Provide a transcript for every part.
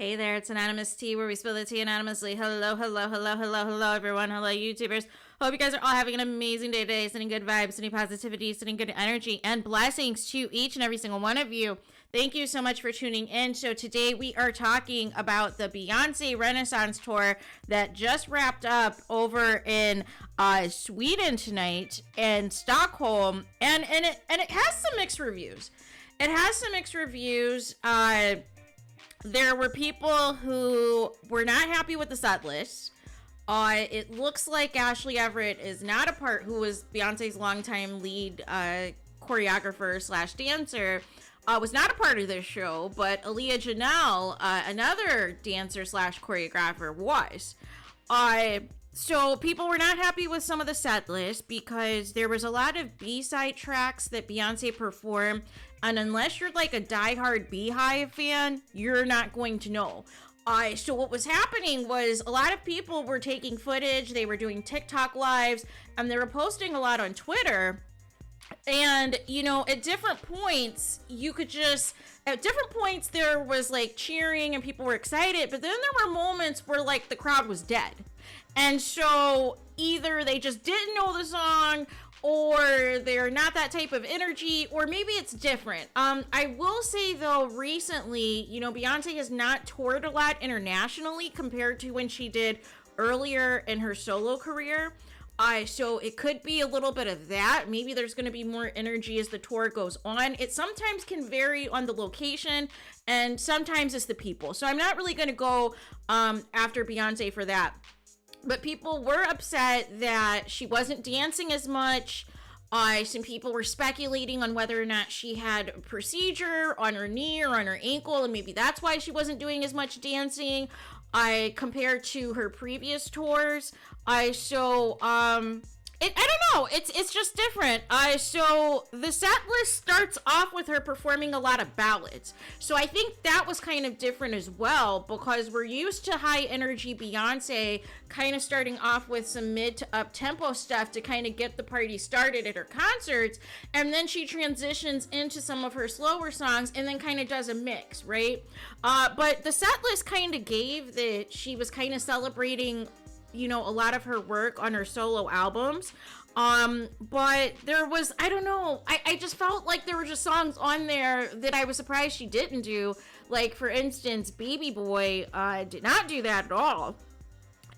Hey there, it's Anonymous Tea, where we spill the tea anonymously. Hello, hello, hello, hello, hello, everyone. Hello, YouTubers. Hope you guys are all having an amazing day today, sending good vibes, sending positivity, sending good energy, and blessings to each and every single one of you. Thank you so much for tuning in. So today we are talking about the Beyoncé Renaissance Tour that just wrapped up over in Sweden tonight and Stockholm, and it has some mixed reviews. It has some mixed reviews. There were people who were not happy with the set list. It looks like Ashley Everett is not a part, who was Beyonce's longtime lead choreographer slash dancer, was not a part of this show, but Aaliyah Janelle, another dancer slash choreographer, was. So people were not happy with some of the set list because there was a lot of B-side tracks that Beyonce performed, and unless you're like a diehard BEYHIVE fan, you're not going to know. So what was happening was a lot of people were taking footage, they were doing TikTok lives, and they were posting a lot on Twitter. And, you know, at different points, there was like cheering and people were excited, but then there were moments where like the crowd was dead. And so either they just didn't know the song, or they're not that type of energy, or maybe it's different. I will say though, recently, you know, Beyonce has not toured a lot internationally compared to when she did earlier in her solo career. So it could be a little bit of that. Maybe there's going to be more energy as the tour goes on. It sometimes can vary on the location, and sometimes it's the people. So I'm not really going to go after Beyonce for that. But people were upset that she wasn't dancing as much. Some people were speculating on whether or not she had a procedure on her knee or on her ankle, and maybe that's why she wasn't doing as much dancing compared to her previous tours. I don't know. It's just different. So the set list starts off with her performing a lot of ballads. So I think that was kind of different as well, because we're used to high energy Beyonce kind of starting off with some mid to up tempo stuff to kind of get the party started at her concerts. And then she transitions into some of her slower songs and then kind of does a mix, right? But the set list kind of gave that she was kind of celebrating, you know, a lot of her work on her solo albums. But there was, I don't know, I just felt like there were just songs on there that I was surprised she didn't do. Like, for instance, Baby Boy did not do that at all.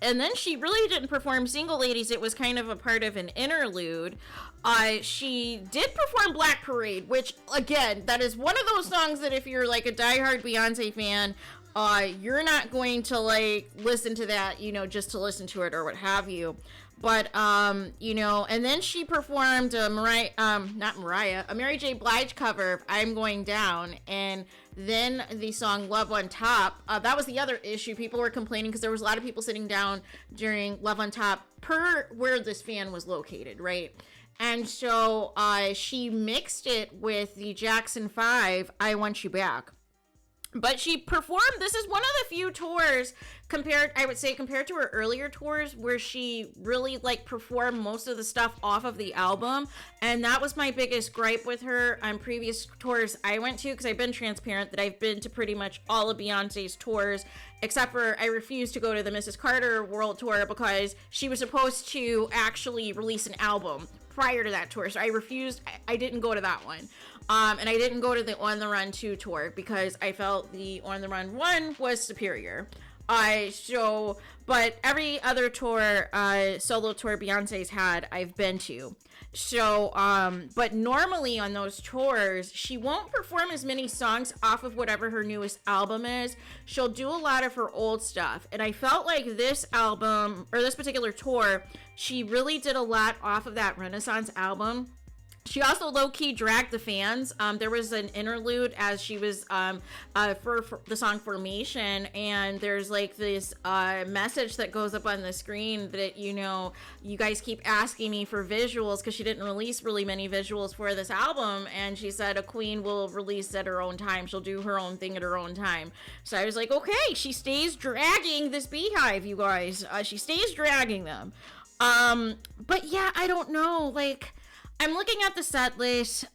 And then she really didn't perform Single Ladies. It was kind of a part of an interlude. She did perform Black Parade, which, again, that is one of those songs that if you're like a diehard Beyonce fan, you're not going to like listen to that, you know, just to listen to it or what have you. But, you know, and then she performed a Mary J. Blige cover of I'm Going Down, and then the song Love on Top. That was the other issue. People were complaining because there was a lot of people sitting down during Love on Top per where this fan was located, right? And so she mixed it with the Jackson 5, I Want You Back. But she performed, this is one of the few tours compared to her earlier tours where she really like performed most of the stuff off of the album. And that was my biggest gripe with her on previous tours I went to, because I've been transparent that I've been to pretty much all of Beyonce's tours, except for I refused to go to the Mrs. Carter World Tour because she was supposed to actually release an album prior to that tour. So I refused, I didn't go to that one. And I didn't go to the On the Run 2 tour because I felt the On the Run 1 was superior. But every other tour, solo tour Beyonce's had, I've been to. So, but normally on those tours, she won't perform as many songs off of whatever her newest album is. She'll do a lot of her old stuff. And I felt like this album, or this particular tour, she really did a lot off of that Renaissance album. She also low-key dragged the fans. There was an interlude as she was for the song Formation, and there's like this message that goes up on the screen that, you know, you guys keep asking me for visuals because she didn't release really many visuals for this album, and she said a queen will release at her own time. She'll do her own thing at her own time. So I was like, okay, she stays dragging this BEYHIVE, you guys. She stays dragging them. But yeah, I don't know, like, I'm looking at the set list.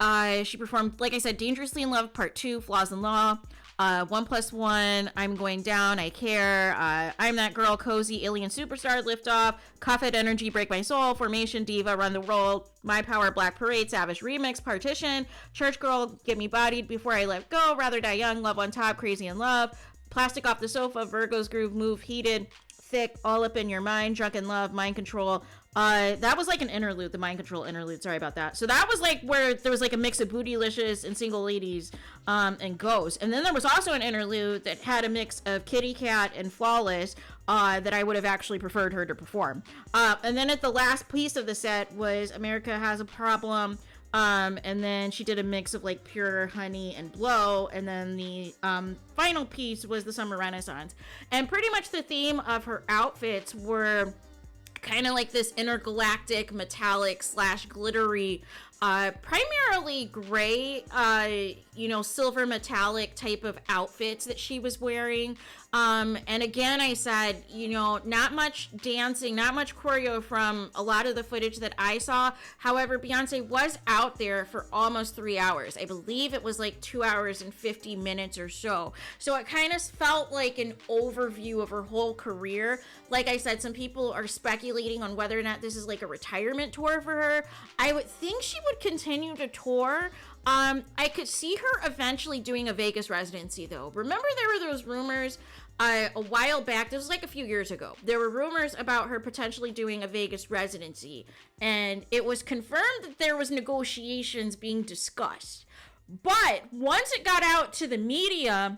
She performed, like I said, Dangerously in Love Part 2, Flaws in Law. 1+1, I'm going down, I care, I'm that girl, cozy, alien superstar, lift off, cuff it, energy, break my soul, formation, diva, run the world, my power, black parade, savage remix, partition, church girl, get me bodied before I let go, rather die young, love on top, crazy in love, plastic off the sofa, Virgo's groove, move, heated, thick, all up in your mind, drunken love, mind control. That was like an interlude, the mind control interlude. Sorry about that. So that was like where there was like a mix of Bootylicious and Single Ladies, and Ghost. And then there was also an interlude that had a mix of Kitty Cat and Flawless, that I would have actually preferred her to perform. And then at the last piece of the set was America Has a Problem. And then she did a mix of like Pure Honey and Blow, and then the final piece was the Summer Renaissance. And pretty much the theme of her outfits were kind of like this intergalactic metallic / glittery, primarily gray, silver metallic type of outfits that she was wearing. And again, I said, not much dancing, not much choreo from a lot of the footage that I saw. However, Beyonce was out there for almost 3 hours. I believe it was like 2 hours and 50 minutes or so. So it kind of felt like an overview of her whole career. Like I said, some people are speculating on whether or not this is like a retirement tour for her. I would think she would continue to tour. I could see her eventually doing a Vegas residency though. Remember there were those rumors a while back, this was like a few years ago, there were rumors about her potentially doing a Vegas residency, and it was confirmed that there was negotiations being discussed. But once it got out to the media,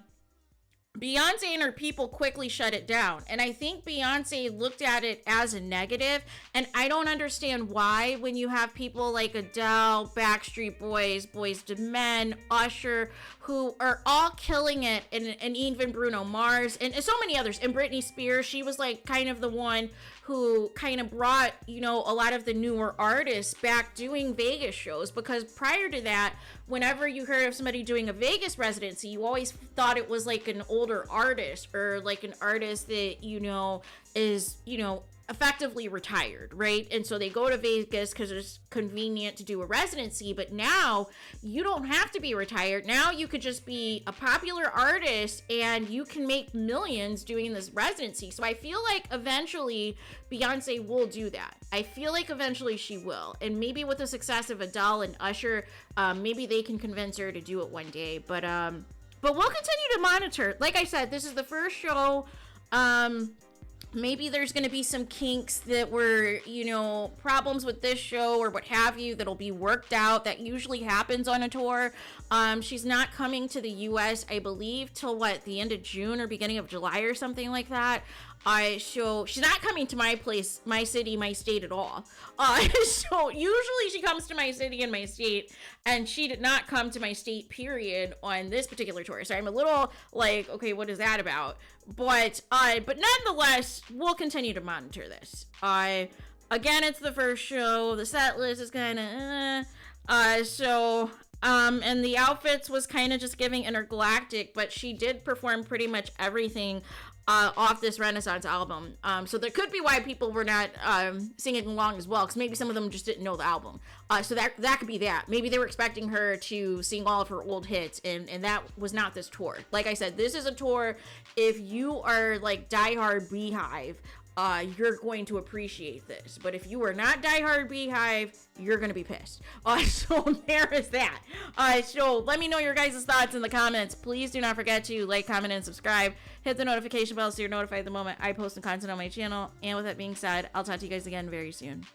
Beyonce and her people quickly shut it down. And I think Beyonce looked at it as a negative. And I don't understand why, when you have people like Adele, Backstreet Boys, Boyz II Men, Usher, who are all killing it, and even Bruno Mars, and so many others, and Britney Spears, she was like kind of the one who kind of brought, a lot of the newer artists back doing Vegas shows, because prior to that, whenever you heard of somebody doing a Vegas residency, you always thought it was like an older artist, or like an artist that, is, effectively retired, right? And so they go to Vegas because it's convenient to do a residency. But now you don't have to be retired. Now you could just be a popular artist and you can make millions doing this residency. So I feel like eventually Beyonce will do that. I feel like eventually she will. And maybe with the success of Adele and Usher, maybe they can convince her to do it one day. But we'll continue to monitor. Like I said, this is the first show. Maybe there's going to be some kinks that were, problems with this show or what have you that'll be worked out. That usually happens on a tour. She's not coming to the U.S., I believe, till the end of June or beginning of July or something like that. So she's not coming to my place, my city, my state at all. So usually she comes to my city and my state, and she did not come to my state, period, on this particular tour. So I'm a little like, okay, what is that about? But nonetheless, we'll continue to monitor this. Again, it's the first show. The set list is kind of, and the outfits was kind of just giving intergalactic, but she did perform pretty much everything off this Renaissance album. So there could be why people were not singing along as well, because maybe some of them just didn't know the album. So that could be that. Maybe they were expecting her to sing all of her old hits, and that was not this tour. Like I said, this is a tour. If you are like diehard BEYHIVE, you're going to appreciate this. But if you are not diehard BEYHIVE, you're going to be pissed. So there is that. So let me know your guys' thoughts in the comments. Please do not forget to like, comment, and subscribe. Hit the notification bell so you're notified the moment I post new content on my channel. And with that being said, I'll talk to you guys again very soon.